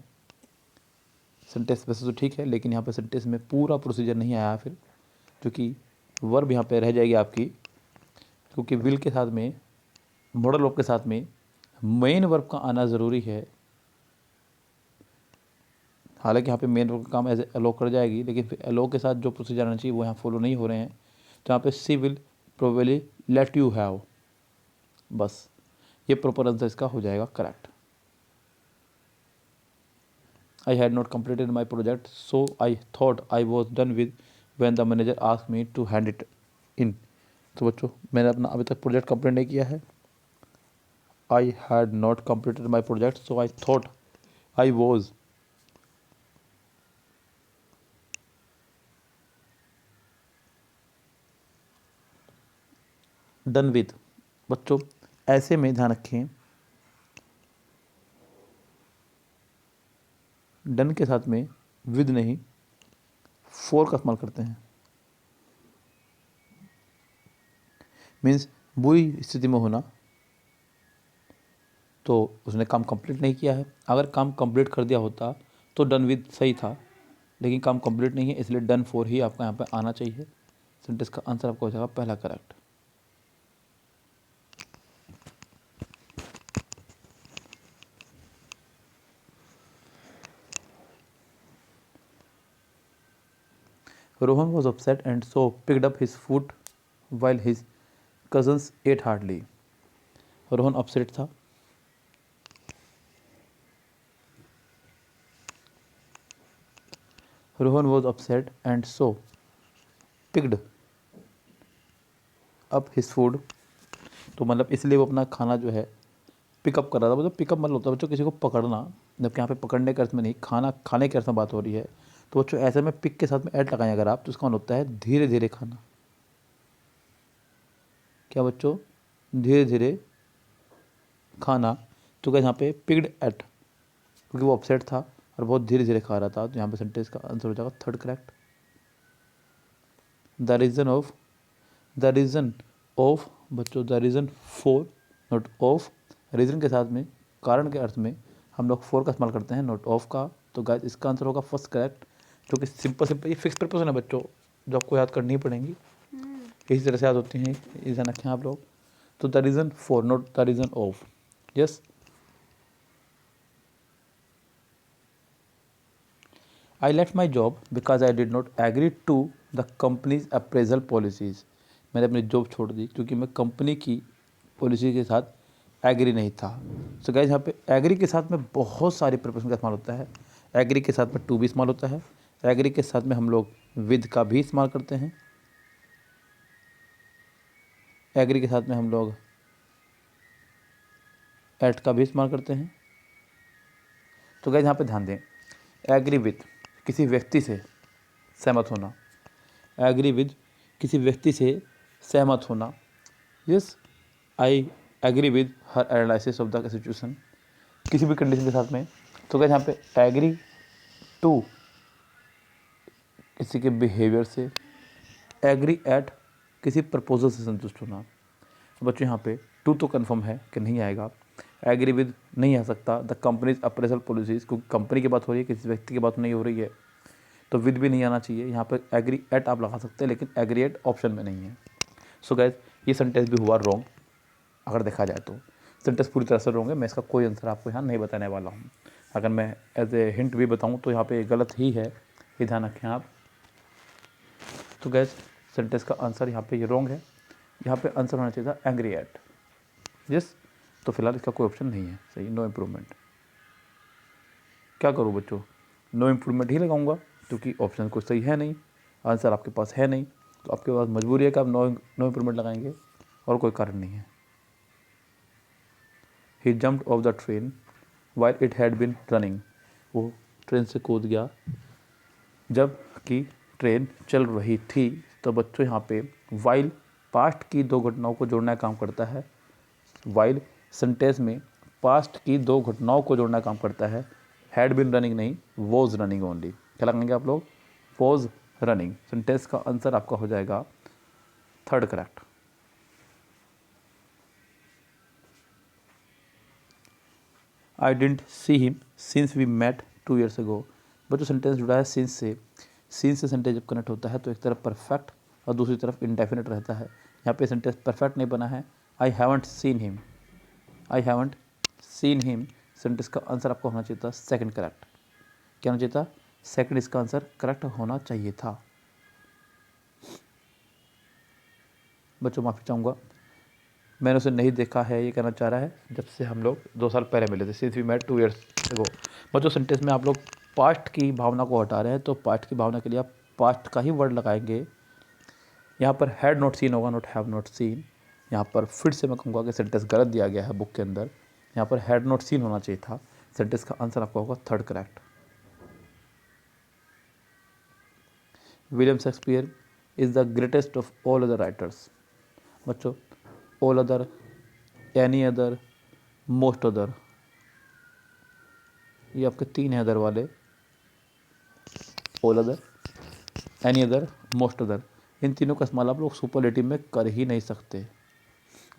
सेंटेंस वैसे तो ठीक है, लेकिन यहाँ पे सेंटेंस में पूरा प्रोसीजर नहीं आया फिर, क्योंकि वर्ब यहाँ पे रह जाएगी आपकी, क्योंकि विल के साथ में मॉडल वर्ब के साथ में मेन वर्ब का आना ज़रूरी है। हालांकि यहाँ पे मेन वर्ब का काम एज एलो कर जाएगी, लेकिन फिर एलो के साथ जो प्रोसीजर आना चाहिए वो यहाँ फॉलो नहीं हो रहे हैं, तो यहाँ पे she will probably let you have, बस ये प्रॉपर आंसर इसका हो जाएगा correct. I had not completed my project, so I thought I was done with when the manager asked me to hand it in. तो बच्चों मैंने अपना अभी तक प्रोजेक्ट कंप्लीट नहीं किया है। I had not completed my project, so I thought I was done with। बच्चों ऐसे में ध्यान रखें, डन के साथ में विद नहीं फोर का इस्तेमाल करते हैं। मीन्स बुरी स्थिति में होना, तो उसने काम कंप्लीट नहीं किया है। अगर काम कंप्लीट कर दिया होता तो डन विद सही था, लेकिन काम कंप्लीट नहीं है, इसलिए डन फॉर ही आपका यहाँ पे आना चाहिए। सेंटेंस का आंसर आपका हो जाएगा पहला correct. Rohan was upset and so picked up his food while his cousins ate hardly. Rohan upset था, Rohan was upset and so picked up his food, तो मतलब इसलिए वो अपना खाना जो है पिकअप कर रहा था। मतलब पिकअप मतलब होता है बच्चों किसी को पकड़ना, जबकि यहाँ पे पकड़ने के अर्थ में नहीं, खाना खाने के अर्थ में बात हो रही है। तो बच्चों ऐसे में पिक के साथ में ऐड लगाएं अगर आप, तो इसका मतलब होता है धीरे धीरे खाना। क्या बच्चों, धीरे धीरे खाना। तो क्या यहाँ पे पिक्ड एट, क्योंकि वो अपसेट था और बहुत धीरे धीरे खा रहा था, तो यहाँ पे सेंटेंस का आंसर हो जाएगा third correct. The reason of बच्चों, the reason for not of, reason के साथ में कारण के अर्थ में हम लोग फॉर का इस्तेमाल करते हैं, नॉट ऑफ का। तो गाइस इसका आंसर होगा फर्स्ट करेक्ट, जो कि सिंपल ये फिक्स प्रीपोजिशन है बच्चों, जो आपको याद करनी पड़ेंगी, इसी तरह से याद होती हैं, ये ध्यान रखें आप लोग। तो the reason for not the reason of. Yes, I left my job because I did not agree to the company's appraisal policies. मैंने अपनी जॉब छोड़ दी क्योंकि मैं कंपनी की पॉलिसी के साथ एग्री नहीं था। सो गाइस यहाँ पे एग्री के साथ में बहुत सारे प्रिपोजिशन का इस्तेमाल होता है। एग्री के साथ में टू भी इस्तेमाल होता है, एग्री के साथ में हम लोग विद का भी इस्तेमाल करते हैं, एग्री के साथ में हम लोग एट का भी इस्तेमाल करते हैं। तो गाइस यहाँ पे ध्यान दें, एग्री विद किसी व्यक्ति से सहमत होना, एग्री विद किसी व्यक्ति से सहमत होना। Yes, I agree with her analysis of the situation, किसी भी कंडीशन के साथ में। तो क्या यहाँ पे एग्री टू किसी के बिहेवियर से, एग्री एट किसी प्रपोजल से संतुष्ट होना। तो बच्चों यहाँ पे टू तो कन्फर्म है कि नहीं आएगा, एग्री विद नहीं आ सकता, द कंपनीज अप्रेजल पॉलिसीज़ क्योंकि कंपनी की बात हो रही है, किसी व्यक्ति की बात नहीं हो रही है, तो विद भी नहीं आना चाहिए। यहाँ पर एग्री एट आप लगा सकते हैं, लेकिन एग्री एट ऑप्शन में नहीं है। सो गाइस ये सेंटेंस भी हुआ रॉन्ग, अगर देखा जाए तो सेंटेंस पूरी तरह से रॉन्ग है। मैं इसका कोई आंसर आपको यहाँ नहीं बताने वाला हूँ। अगर मैं एज ए हिंट भी बताऊँ तो यहाँ पे गलत ही है, ये ध्यान रखें आप। तो गाइस सेंटेंस का आंसर यहाँ पे ये रॉन्ग है, यहाँ पे आंसर होना चाहिए था एंग्री एट। यस, तो फिलहाल इसका कोई ऑप्शन नहीं है सही, नो इम्प्रूवमेंट। क्या करूँ बच्चों, नो इम्प्रूवमेंट ही लगाऊंगा क्योंकि ऑप्शन कोई सही है नहीं, आंसर आपके पास है नहीं, तो आपके पास मजबूरी है कि आप नो इम्प्रूवमेंट लगाएंगे, और कोई कारण नहीं है। He jumped off the train while it had been running, वो ट्रेन से कूद गया जब कि ट्रेन चल रही थी। तो बच्चों यहाँ पे वाइल पास्ट की दो घटनाओं को जोड़ना काम करता है, वाइल सेंटेंस में पास्ट की दो घटनाओं को जोड़ना काम करता है, हैड बिन रनिंग नहीं, वॉज रनिंग ओनली। क्या लगाएंगे आप लोग, वॉज रनिंग। सेंटेंस का आंसर आपका हो जाएगा third correct. I didn't see him since we met 2 years ago। बच्चों सेंटेंस जुड़ा है सिंस से। सिंस से सेंटेंस जब कनेक्ट होता है तो एक तरफ परफेक्ट और दूसरी तरफ इंडेफिनिट रहता है। यहाँ पे सेंटेंस परफेक्ट नहीं बना है। I haven't seen him, I haven't seen him. Sentence का आंसर आपको होना चाहिए था सेकंड करेक्ट। क्या होना चाहिए था? सेकंड इसका आंसर करेक्ट होना चाहिए था। बच्चों माफ़ी चाहूँगा, मैंने उसे नहीं देखा है, ये कहना चाह रहा है जब से हम लोग 2 साल पहले मिले थे, since we met 2 years ago। बच्चों सेंटेंस में आप लोग पास्ट की भावना को हटा रहे हैं, तो पास्ट की भावना के लिए आप पास्ट का ही वर्ड लगाएंगे। यहाँ पर हैड नॉट सीन होगा, नॉट हैव नॉट सीन। यहाँ पर फिर से मैं कहूँगा कि सेंटेंस गलत दिया गया है बुक के अंदर। यहाँ पर हैड नॉट सीन होना चाहिए था। सेंटेंस का आंसर आपका होगा third correct. William Shakespeare is the greatest of all other writers. बच्चों all other, any other, most other, ये आपके 3 हैं अदर वाले। All other, any other, most other, इन तीनों का इस्तेमाल आप लोग सुपरलेटिव में कर ही नहीं सकते,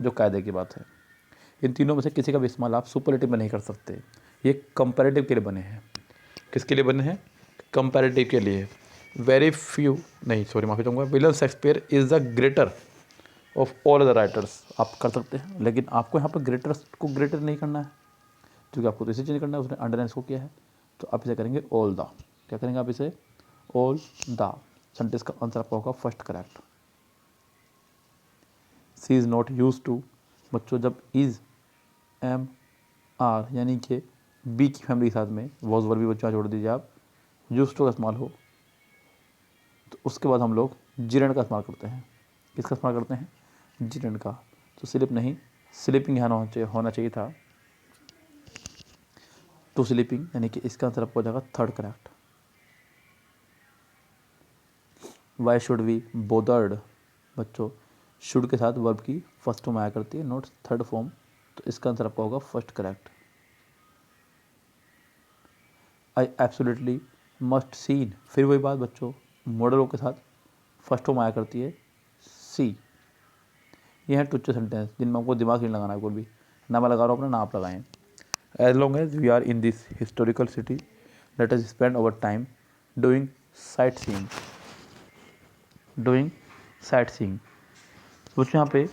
जो कायदे की बात है। इन तीनों में से किसी का भी इस्तेमाल आप सुपरलेटिव में नहीं कर सकते। ये कंपैरेटिव के लिए बने हैं। किसके लिए बने हैं? कंपैरेटिव के लिए। वेरी फ्यू नहीं, सॉरी माफ़ी चाहूँगा, William Shakespeare is the greater of all other writers आप कर सकते हैं, लेकिन आपको यहाँ पर ग्रेटर्स को ग्रेटर नहीं करना है, क्योंकि आपको तो इसे चेंज करना है, उसने अंडरलाइन इसको किया है, तो आप इसे करेंगे ऑल द। क्या करेंगे आप इसे? All the. सेंटेंस का आंसर आपका होगा first correct. She is not used to. बच्चों जब इज़, एम, आर यानी कि बी की फैमिली के साथ में वॉज वर्ब भी बच्चों जोड़ दीजिए आप, यूज टू का इस्तेमाल हो, तो उसके बाद हम लोग जिरंड का इस्तेमाल करते हैं। किसका इस्तेमाल करते हैं? जिरंड का। तो स्लिप नहीं, स्लीपिंग यहाँ होना चाहिए था, टू स्लीपिंग, यानी कि इसका आंसर आपको हो जाएगा third correct. Why should we bothered. बच्चों शुड के साथ वर्ब की फर्स्ट फॉर्म आया करती है, नॉट थर्ड फॉर्म, तो इसका आंसर आपका होगा first correct. I absolutely must seen, फिर वही बात बच्चों, मॉडल के साथ फर्स्ट फॉर्म आया करती है सी। ये हैं टुच्चे सेंटेंस जिनमें आपको दिमाग नहीं लगाना है कोई भी, ना मैं लगा रहा हूँ अपना, ना आप लगाएं। As long as we are in this historical city let us spend our time doing sightseeing, doing sightseeing. सोचो यहाँ पे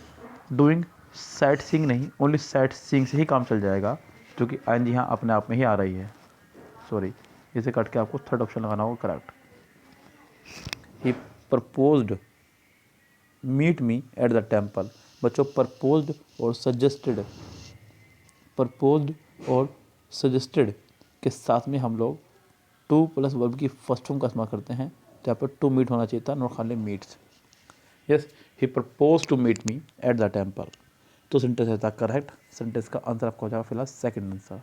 डूइंग साइट सीइंग नहीं, ओनली साइट सीइंग से ही काम चल जाएगा, क्योंकि आई यहाँ अपने आप में ही आ रही है। सॉरी, इसे कट के आपको थर्ड ऑप्शन लगाना होगा correct. He proposed meet me at the temple. बच्चों प्रपोज्ड और सजेस्टेड, प्रपोज्ड और सजेस्टेड के साथ में हम लोग टू प्लस वर्ब की फर्स्ट फॉर्म का इस्तेमाल करते हैं, तो यहाँ पर टू मीट होना चाहिए था, नॉट खाली meets. Yes, he propose to meet me at the temple, तो सेंटेंस रहता करेक्ट। सेंटेंस का आंसर आपको हो जाएगा फिलहाल second answer.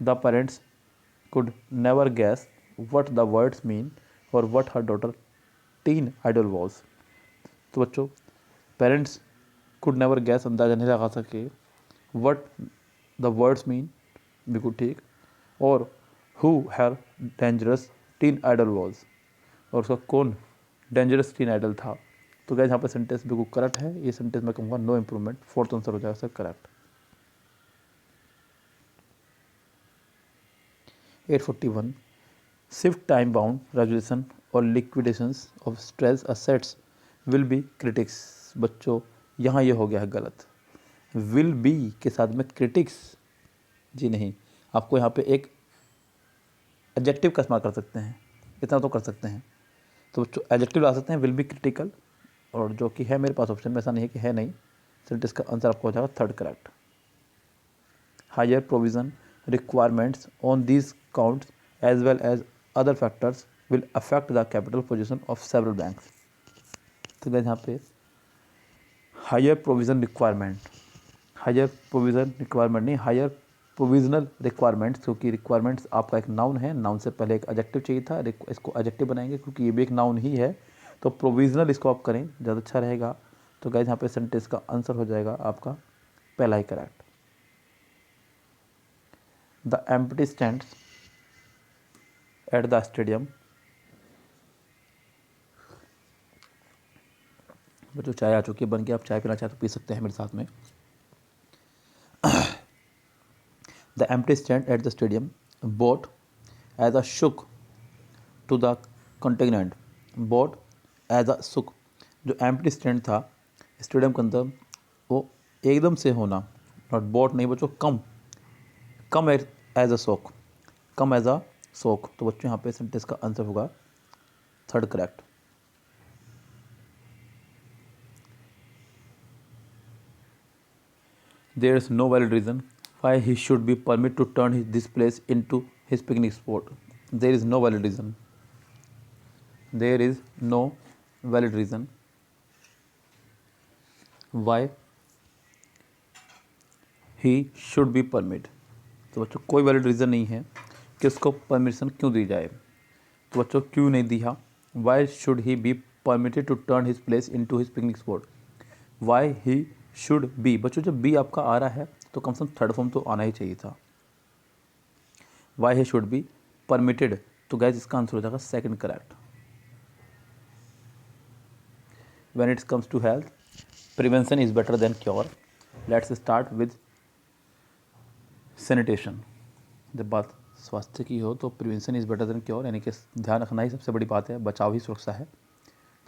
The parents could never guess what the words mean or what her daughter teen idol was। तो बच्चों पेरेंट्स could never guess, अंदाजा नहीं लगा सके, what the words mean, बिल्कुल ठीक, और who her dangerous teen idol was, और उसका कौन डेंजरस टीन आइडल था। तो गाइस यहाँ पर सेंटेंस बिल्कुल करेक्ट है। ये सेंटेंस मैं कहूँगा नो इम्प्रूवमेंट, फोर्थ आंसर हो जाएगा sir correct. 841 shift time bound resolution और liquidations of stress assets will be critics. बच्चों यहाँ ये हो गया है गलत, विल बी के साथ में क्रिटिक्स, जी नहीं, आपको यहाँ पे एक एडजेक्टिव का इस्तेमाल कर सकते हैं, इतना तो कर सकते हैं। तो बच्चों एडजेक्टिव ला सकते हैं विल बी क्रिटिकल, और जो कि है मेरे पास ऑप्शन में, ऐसा नहीं है कि है नहीं। सेंटेंस का आंसर आपको हो जाएगा third correct. Higher provision requirements on these counts as well as other factors will affect the capital position of several banks। तो गाइस यहाँ पे higher provision requirement, higher provision requirement नहीं, हायर प्रोविजनल रिक्वायरमेंट्स, क्योंकि रिक्वायरमेंट्स आपका एक नाउन है, नाउन से पहले एक एडजेक्टिव चाहिए था, इसको एडजेक्टिव बनाएंगे क्योंकि ये भी एक नाउन ही है, तो प्रोविजनल इसको आप करें ज़्यादा अच्छा रहेगा। तो गाइस यहाँ पे सेंटेंस का आंसर हो जाएगा आपका पहला ही correct. The empty stands at the stadium बच्चों चाय आ चुकी है बन के, आप चाय पीना चाहे तो पी सकते हैं मेरे साथ में। The empty stand at the stadium boat as a shock to the continent. Boat as a shock, जो एम्प्टी स्टैंड था स्टेडियम के अंदर वो एकदम से होना, नॉट बोट नहीं बच्चों, कम एज अ शोक, कम एज अ शोक। तो बच्चों यहाँ पे सेंटेंस का आंसर होगा third correct. There is no valid reason why he should be permitted to turn this place into his picnic spot. There is no valid reason. There is no valid reason why he should be permitted. तो बच्चों कोई वैलिड रीज़न नहीं है कि उसको परमिशन क्यों दी जाए। तो बच्चों क्यों नहीं दिया, why should he be permitted to turn his place into his picnic spot. Why he should be, बच्चों जब बी आपका आ रहा है तो कम से कम थर्ड फॉर्म तो आना ही चाहिए था। Why he should be permitted, तो गैस इसका आंसर हो जाएगा second correct. When it's comes to health, prevention is better than cure. Let's start with sanitation. जब बात स्वास्थ्य की हो तो prevention is better than cure, यानी कि ध्यान रखना ही सबसे बड़ी बात है, बचाव ही सुरक्षा है।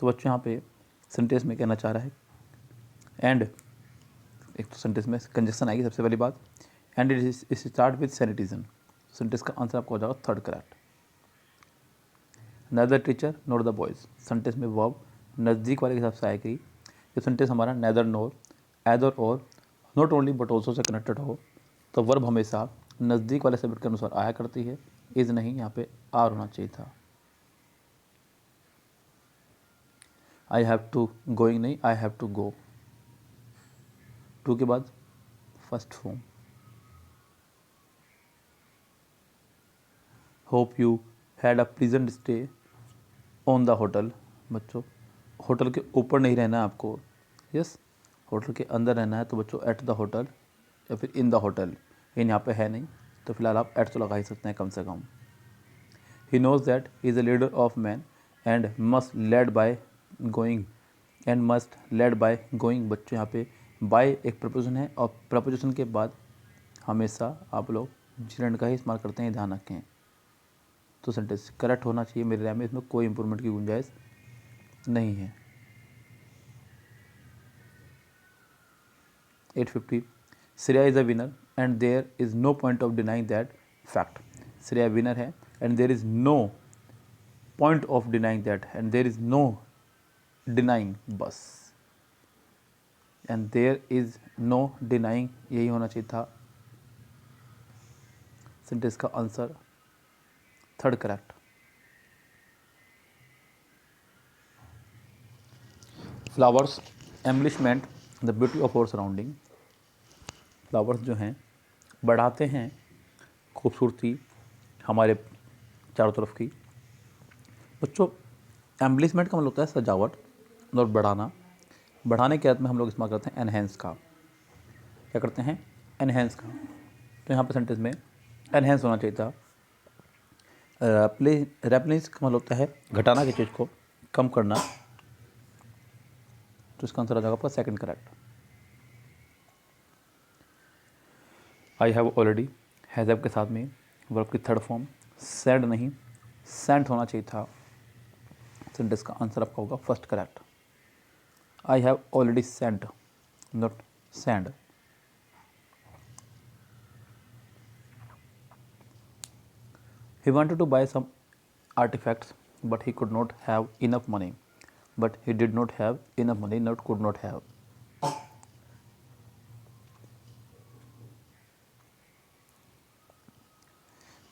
तो बच्चों यहाँ पे सेंटेंस में कहना चाह रहा है एंड, एक तो सेंटेंस में कंजक्शन आएगी सबसे पहली बात, and it start with sanitation. Sentence का आंसर आपको हो जाएगा third correct. Neither teacher not the boys, sentence में वर्ब नज़दीक वाले के हिसाब से आएगी। ये सेंटेंस हमारा नेदर नोर एदर और नॉट ओनली बट ऑल्सो से कनेक्टेड हो तो वर्ब हमेशा नज़दीक वाले सब्जेक्ट के अनुसार आया करती है। इज़ नहीं, यहाँ पे आर होना चाहिए था। आई हैव टू, गोइंग नहीं, I have to go. To के बाद first form. Hope you had a pleasant stay on the hotel. बच्चों होटल के ऊपर नहीं रहना है आपको, यस होटल के अंदर रहना है। तो बच्चों एट द होटल या फिर इन द होटल, इन यहाँ पे है नहीं तो फिलहाल आप एट तो लगा ही सकते हैं कम से कम। He knows that is a leader of man and must led by going, and must led by going. बच्चों यहाँ पे बाय एक प्रपोजिशन है और प्रपोजिशन के बाद हमेशा आप लोग जिरंड का ही इस्तेमाल करते हैं, ध्यान रखें। तो सेंटेंस करेक्ट होना चाहिए मेरे राय में, इसमें कोई इंप्रूवमेंट की गुंजाइश नहीं है। 850 Shreya is a winner and there is no point of denying that fact. Shreya winner है and there is no point of denying that, and there is no denying, बस and there is no denying यही होना चाहिए था। सेंटेंस का answer third correct. Flowers embellishment the beauty of our surrounding. Flowers जो हैं बढ़ाते हैं खूबसूरती हमारे चारों तरफ की। बच्चों एम्बलिशमेंट का मतलब होता है सजावट और बढ़ाना। बढ़ाने के अर्थ में हम लोग इस्तेमाल करते हैं एनहेंस का। क्या करते हैं? एनहेंस का। तो यहाँ पर सेंटेंस में एनहेंस होना चाहिए था। रेप्लिस का मतलब होता है घटाना की चीज़ को, कम करना। तो इसका आंसर आ जाएगा आपका second correct. I have already, has have के साथ में वर्ब की थर्ड फॉर्म सेड नहीं सेंट होना चाहिए था। सेंटेंस का आंसर आपका होगा first correct. I have already sent, not send. He wanted to buy some artifacts, but he could not have enough money. But he did not have enough money, not could not have.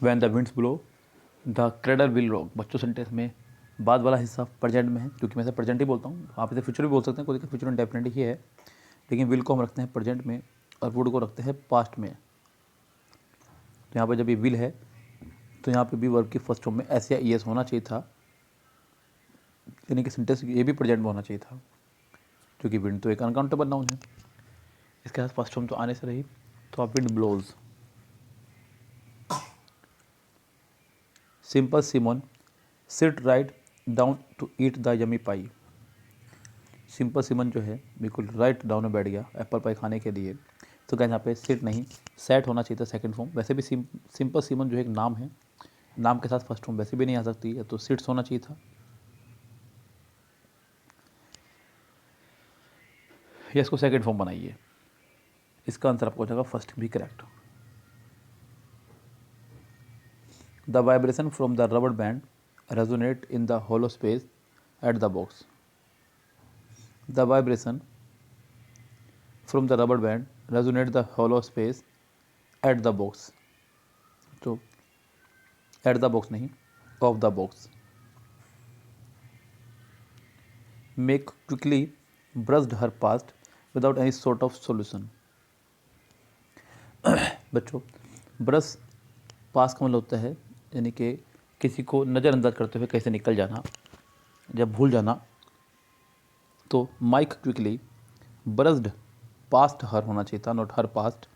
When the winds blow, the cradle will rock. बच्चों सेंटेंस में बाद वाला हिस्सा प्रेजेंट में है, क्योंकि मैं इसे प्रेजेंट ही बोलता हूँ। आप इसे फ्यूचर भी बोल सकते हैं, कोई दिक्कत, फ्यूचर इंडेफिनिट ही है, लेकिन विल को हम रखते हैं प्रेजेंट में और वुड को रखते हैं पास्ट में। तो यहाँ पर जब ये विल है तो यहाँ पे भी वर्ब की फर्स्ट फॉर्म में एस या ईएस होना चाहिए था, यानी कि सेंटेंस ये भी प्रेजेंट में होना चाहिए था, क्योंकि विंड तो एक अनकाउंटेबल नाउन है। इसके साथ फर्स्ट फॉर्म तो आने से रही, तो आप wind blows. Simple Simon sit right down to eat the yummy pie. Simple Simon जो है बिल्कुल राइट डाउन में बैठ गया एप्पल पाई खाने के लिए। तो गाइस यहाँ पे सिट नहीं सेट होना चाहिए था सेकंड फॉर्म। वैसे भी सिंपल सीमन जो एक नाम है, नाम के साथ फर्स्ट फॉर्म वैसे भी नहीं आ सकती है, तो सिट्स होना चाहिए था। या इसको सेकंड फॉर्म बनाइए, इसका आंसर आपको हो जाएगा फर्स्ट भी correct. The vibration from the rubber band resonate in the hollow space at the box. The vibration from the rubber band resonate the hollow space at the box. तो एट द बॉक्स नहीं, of the box. Make quickly brushed her past without any sort of solution. बच्चों ब्रश पास का मतलब होता है यानी कि किसी को नज़रअंदाज करते हुए कैसे निकल जाना, जब भूल जाना। तो माइक क्विकली ब्रश्ड पास्ट हर होना चाहिए था, नॉट हर पास्ट।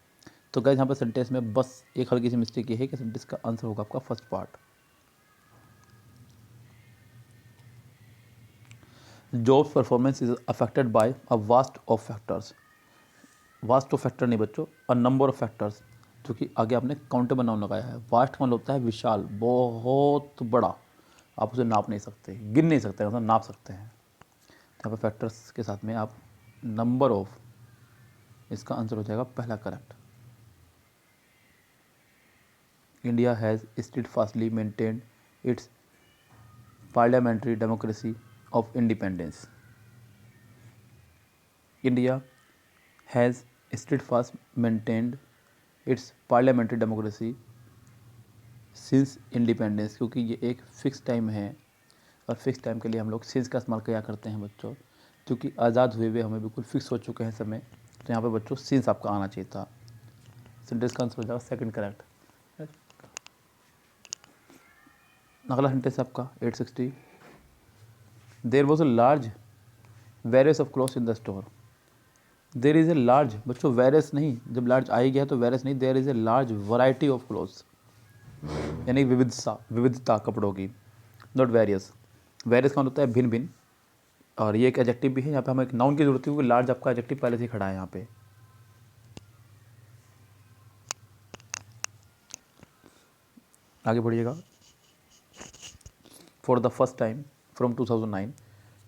तो गाइस यहाँ पर सेंटेंस में बस एक हल्की सी मिस्टेक ये है कि सेंटेंस का आंसर होगा आपका first part. Job performance is affected by a vast of factors. Vast of factor नहीं बच्चों, अ नंबर ऑफ फैक्टर्स, जो कि आगे आपने काउंटेबल नाउन लगाया है। वास्ट मतलब होता है विशाल, बहुत बड़ा, आप उसे नाप नहीं सकते, गिन नहीं सकते, मतलब नाप सकते हैं। तो यहाँ पर फैक्टर्स के साथ में आप नंबर ऑफ, इसका आंसर हो जाएगा पहला correct. India has steadfastly maintained its parliamentary democracy of independence. India has steadfast maintained its parliamentary democracy since independence। क्योंकि ये एक फ़िक्स टाइम है और फिक्स टाइम के लिए हम लोग सिंस का इस्तेमाल क्या करते हैं बच्चों, क्योंकि आज़ाद हुए हमें बिल्कुल फिक्स हो चुके हैं समय। तो यहाँ पे बच्चों सिंस आपका आना चाहिए था। सेंटेंस का आंसर हो जाएगा सेकंड करेक्ट। अगला सेंटेंस आपका 860। There was a large various of clothes in the store. There is a large, बच्चों वेरियस नहीं, जब लार्ज आई गया तो वेरियस नहीं, there is a large variety of clothes, यानी विविधता कपड़ों की, नॉट वेरियस। वेरियस का मतलब होता है भिन्न भिन्न, और ये एक एडजेक्टिव भी है। यहाँ पे हमें एक नाउन की जरूरत है क्योंकि लार्ज आपका एडजेक्टिव पहले से ही खड़ा है यहाँ पे। आगे बढ़िएगा। For the first time from 2009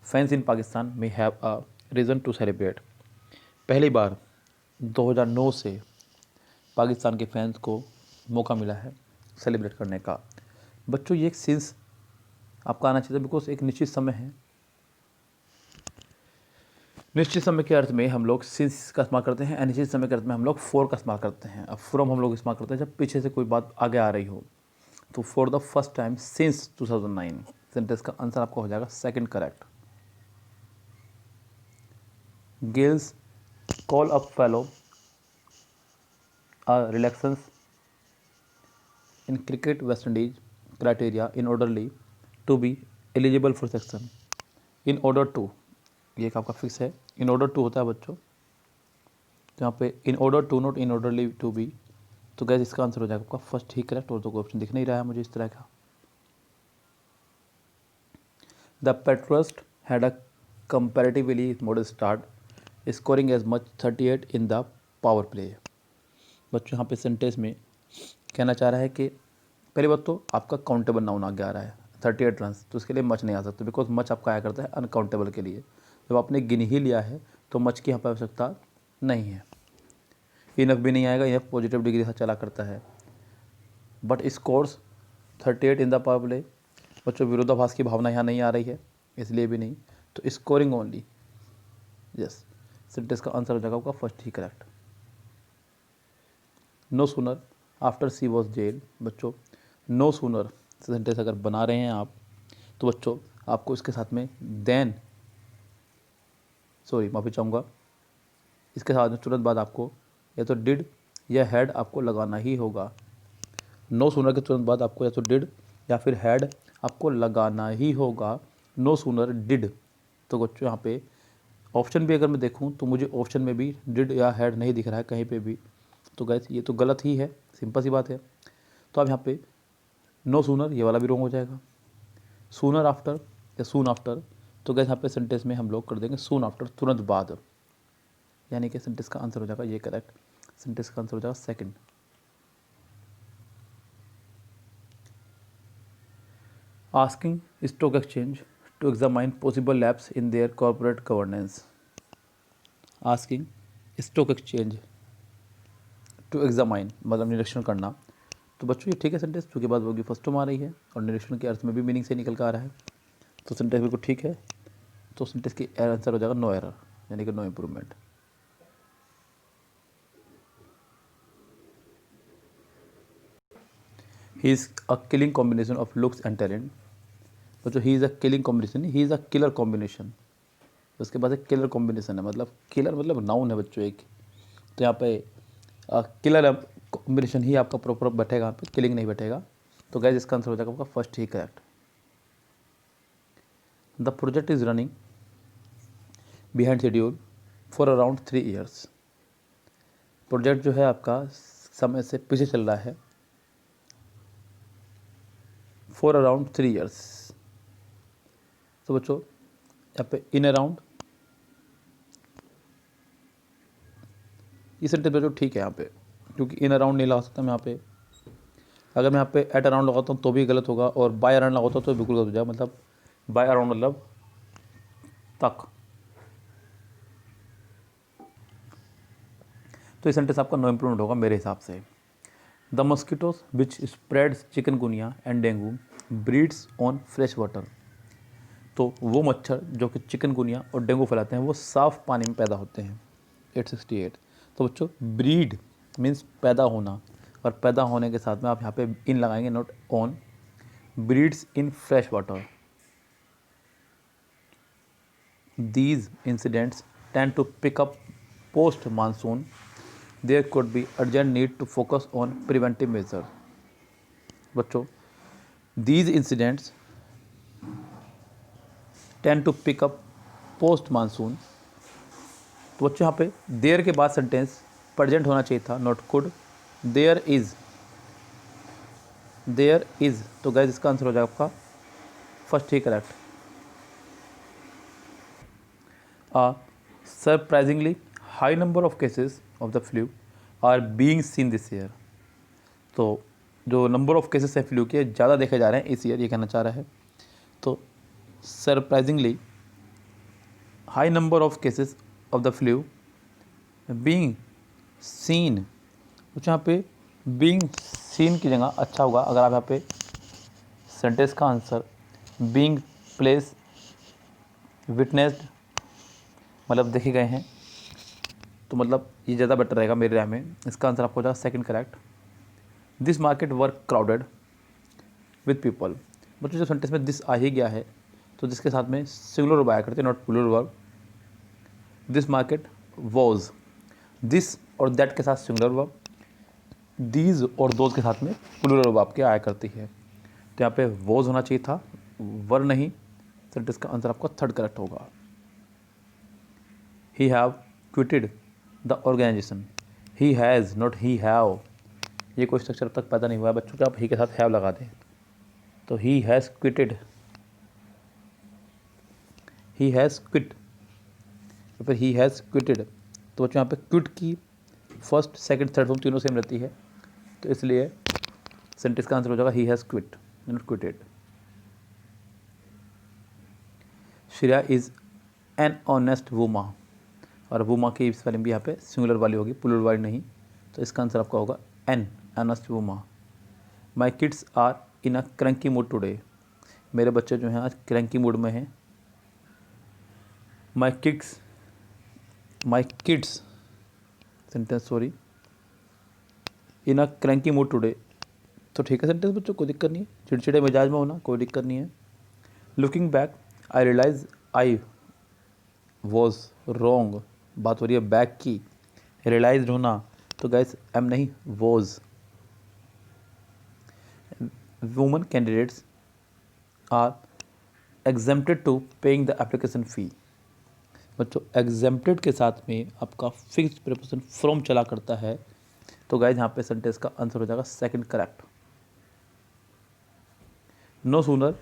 fans in Pakistan में have a reason to celebrate. पहली बार 2009 से पाकिस्तान के फैंस को मौका मिला है सेलिब्रेट करने का। बच्चों ये एक सिंस आपका आना चाहिए बिकॉज एक निश्चित समय है। निश्चित समय के अर्थ में हम लोग सिंस का इस्तेमाल करते हैं, अनिश्चित समय के अर्थ में हम लोग फॉर का इस्तेमाल करते हैं। अब फ्रॉम हम लोग इस्तेमाल करते हैं जब पीछे से कोई बात आगे आ रही हो। तो for the first time since 2009, sentence का आंसर आपका हो जाएगा second correct. Gills call up fellow relaxations in cricket West Indies criteria in orderly to be eligible for section. In order to, ये आपका फिक्स है, इन ऑर्डर टू होता है बच्चों। तो यहाँ पे in order to, not in orderly to be. तो गैस इसका आंसर हो जाएगा आपका फर्स्ट ही करेक्ट, और तो कोई ऑप्शन दिख नहीं रहा है मुझे इस तरह का। द पेट्रस्ट had a comparatively model start scoring as much 38 in the power play. बच्चों यहाँ पे सेंटेंस में कहना चाह रहा है कि पहली बात तो आपका काउंटेबल नाउन आगे आ रहा है 38 रन, तो उसके लिए मच नहीं आ सकता बिकॉज मच आपका आया करता है अनकाउंटेबल के लिए। जब आपने गिन ही लिया है तो मच की यहाँ पर आवश्यकता नहीं है। इनफ भी नहीं आएगा, इनफ पॉजिटिव डिग्री से चला करता है। But scores 38 in the power play, बच्चों विरोधाभास की भावना यहाँ नहीं आ रही है इसलिए भी नहीं। तो स्कोरिंग ओनली, यस, सेंटेंस का आंसर हो जाएगा आपका फर्स्ट ही correct. No sooner after she was jail. बच्चों नो सूनर सेंटेंस अगर बना रहे हैं आप तो बच्चों आपको इसके साथ में देन, सॉरी माफ़ी चाहूँगा, इसके साथ में तुरंत बाद आपको या तो डिड या हैड आपको लगाना ही होगा। नो सूनर के तुरंत बाद आपको या तो डिड या फिर हैड आपको लगाना ही होगा। No sooner did. तो बच्चों यहाँ पे ऑप्शन भी अगर मैं देखूँ तो मुझे ऑप्शन में भी डिड या हैड नहीं दिख रहा है कहीं पे भी। तो गैस ये तो गलत ही है, सिंपल सी बात है। तो अब यहाँ पे नो सूनर ये वाला भी रॉन्ग हो जाएगा। सूनर आफ्टर या सून आफ्टर तो गैस यहाँ पे सेंटेंस में हम लोग कर देंगे सून आफ्टर, तुरंत बाद, यानी कि सेंटेंस का आंसर हो जाएगा ये करेक्ट, सेंटेंस का आंसर हो जाएगा second. Asking stock exchange to examine possible lapse in their corporate governance. Asking stock exchange to examine मतलब निरीक्षण करना। तो बच्चों ये ठीक है सेंटेंस, क्योंकि बात होगी फर्स्ट टर्म आ रही है और निरीक्षण के अर्थ में भी मीनिंग से निकल कर आ रहा है, तो सेंटेंस बिल्कुल ठीक है। तो सेंटेंस की आंसर हो जाएगा नो एरर, यानी कि no improvement. He is a killing combination of looks and talent. बच्चों he is a killing combination, he is a killer combination. उसके बाद एक किलर कॉम्बिनेशन है, मतलब किलर मतलब नाउन है बच्चों एक, तो यहाँ पे किलर कॉम्बिनेशन ही आपका प्रॉपर बैठेगा, यहाँ पे किलिंग नहीं बैठेगा। तो गैस इसका आंसर हो जाएगा आपका फर्स्ट ही correct. The project is running behind schedule for around 3 years. Project जो है आपका समय से पीछे चल रहा है फॉर अराउंड 3 ईयर्स। तो बच्चों यहाँ पे इन अराउंड, ये सेंटेंस बच्चों ठीक है यहाँ पे, क्योंकि इन अराउंड नहीं लगा सकता मैं यहाँ पे। अगर मैं यहाँ पे एट अराउंड लगाता हूँ तो भी गलत होगा, और बाय अराउंड लगाता हूँ तो बिल्कुल गलत हो जाएगा। मतलब बाय अराउंड मतलब तक, तो ये सेंटेंस आपका नो इम्प्रूवमेंट होगा मेरे हिसाब से। The mosquitoes which spreads chikungunya and dengue breeds on fresh water. तो वो मच्छर जो कि चिकनगुनिया और डेंगू फैलाते हैं वो साफ़ पानी में पैदा होते हैं। 868। तो बच्चों ब्रीड मीन्स पैदा होना, और पैदा होने के साथ में आप यहाँ पे इन लगाएंगे, not on. Breeds in fresh water. These incidents tend to pick up post-monsoon. There could be urgent need to focus on preventive measures. बच्चों these incidents tend to pick up post-monsoon. तो बच्चों यहाँ पे देयर के बाद सेंटेंस प्रेजेंट होना चाहिए था, नॉट कुड। देयर इज़, तो गैस इसका आंसर हो जाएगा आपका फर्स्ट ही correct. A surprisingly high number of cases of the flu are being seen this year. तो जो नंबर ऑफ केसेस है फ्लू के ज़्यादा देखे जा रहे हैं इस ईयर, ये कहना चाह रहा है। तो surprisingly high number of cases of the flu being seen, कुछ यहाँ पे बीइंग सीन की जगह अच्छा होगा अगर आप यहाँ पे सेंटेंस का आंसर बीइंग प्लेस विटनेस्ड मतलब देखे गए हैं, तो मतलब ये ज़्यादा बेटर रहेगा मेरे राय में। इसका आंसर आपको हो जाएगा second correct. This market work crowded with people. बच्चों जो सेंटेंस में दिस आ ही गया है, तो जिसके साथ में सिंगुलर वर्ब आया करते हैं, not plural verb. This market was, this और दैट के साथ सिंगुलर वर्ब, दीज और दोज के साथ में प्लूरल वर्ब आपके आया करती है। तो यहाँ पे वॉज होना चाहिए था, वर नहीं। सेंटेंस का आंसर आपका थर्ड करेक्ट होगा। He have quitted the organization. He has, not he have. ये कोई स्ट्रक्चर अब तक पैदा नहीं हुआ है बच्चों, क्या आप ही के साथ have लगा दें। तो he has quitted, he has quit, तो फिर he has quitted। तो बच्चों यहाँ पे quit की फर्स्ट सेकंड थर्ड फॉर्म तीनों सेम रहती है, तो इसलिए सेंटेंस का आंसर हो जाएगा he has quit, not quitted। Shreya is an honest woman, और वुमा की स्पेलिंग भी यहाँ पे सिंगुलर वाली होगी, प्लूरल वाली नहीं। तो इसका आंसर आपका होगा an, honest woman. My kids are in a cranky mood today. मेरे बच्चे जो हैं आज क्रैंकी मूड में हैं। My kids sentence sorry in a cranky mood today. तो ठीक है सेंटेंस बच्चों, कोई दिक्कत नहीं है, चिड़चिड़े मिजाज में होना कोई दिक्कत नहीं है। Looking back I realise I was wrong, बात हो रही है बैक की, रियलाइज होना, तो गाइस एम नहीं was. Women candidates are exempted to paying the application fee. बच्चों एग्जेम्प्टेड के साथ में आपका फिक्स्ड प्रीपोजिशन फ्रॉम चला करता है, तो गाइस यहाँ पे सेंटेंस का आंसर हो जाएगा सेकंड करेक्ट। नो सूनर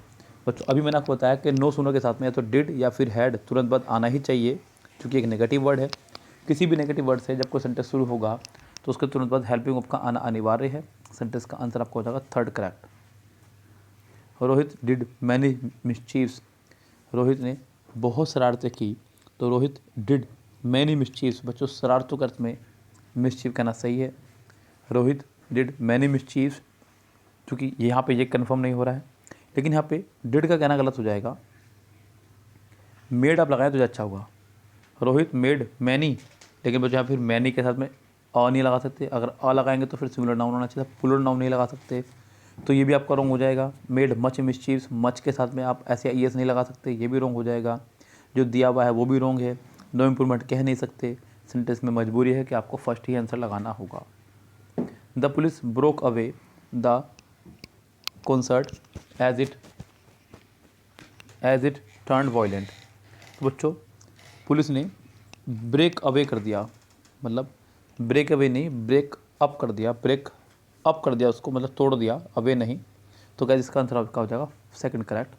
बच्चों अभी मैंने आपको बताया कि नो सूनर के साथ में या तो डिड या फिर हैड तुरंत बाद आना ही चाहिए, क्योंकि एक नेगेटिव वर्ड है। किसी भी नेगेटिव वर्ड से जब कोई सेंटेंस शुरू होगा तो उसके तुरंत बाद हेल्पिंग वर्ब का आना अनिवार्य है। सेंटेंस का आंसर आपको हो जाएगा third correct. Rohit did many मिसचीव्स, रोहित ने बहुत शरारतें की, तो रोहित डिड मैनी मिसचीव्स। बच्चों शरारतों के अर्थ में मिसचीव कहना सही है। रोहित डिड मैनी मिसचीव्स, क्योंकि यहाँ पे ये कंफर्म नहीं हो रहा है, लेकिन यहाँ पे डिड का कहना गलत हो जाएगा। मेड आप लगाएं तो अच्छा होगा, रोहित मेड मैनी, लेकिन बच्चों यहाँ फिर मैनी के साथ में अ नहीं लगा सकते। अगर अ लगाएंगे तो फिर सिंगुलर नाउन होना चाहिए, प्लूरल नाउन नहीं लगा सकते, तो ये भी आपका रॉन्ग हो जाएगा। मेड मच मिसचीव्स, मच के साथ में आप ऐसे ई एस नहीं लगा सकते, ये भी रॉन्ग हो जाएगा। जो दिया हुआ है वो भी रॉन्ग है। नो इम्प्रूवमेंट कह नहीं सकते, सेंटेंस में मजबूरी है कि आपको फर्स्ट ही आंसर लगाना होगा। The police broke away the concert as it turn violent. तो बच्चों पुलिस ने ब्रेक अवे कर दिया, मतलब ब्रेक अवे नहीं, ब्रेक अप कर दिया, ब्रेक अप कर दिया उसको, मतलब तोड़ दिया, अवे नहीं। तो क्या इसका आंसर आपका हो जाएगा सेकंड करेक्ट।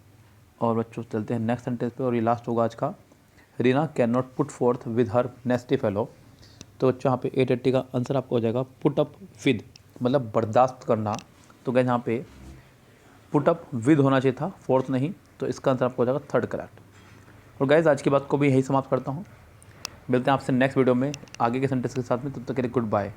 और बच्चों चलते हैं नेक्स्ट सेंटेंस पे, और ये लास्ट होगा आज का। Reena can not put fourth with her नेस्टी fellow. तो बच्चों यहाँ पे 880 का आंसर आपको हो जाएगा पुट अप विद, मतलब बर्दाश्त करना। तो क्या यहाँ पे पुट अप विद होना चाहिए था, फोर्थ नहीं, तो इसका आंसर आपको हो जाएगा थर्ड करेक्ट। और गाइज आज की बात को भी यही समाप्त करता हूँ। मिलते हैं आपसे नेक्स्ट वीडियो में आगे के सेंटेंस के साथ में, तब तक के लिए गुड बाय।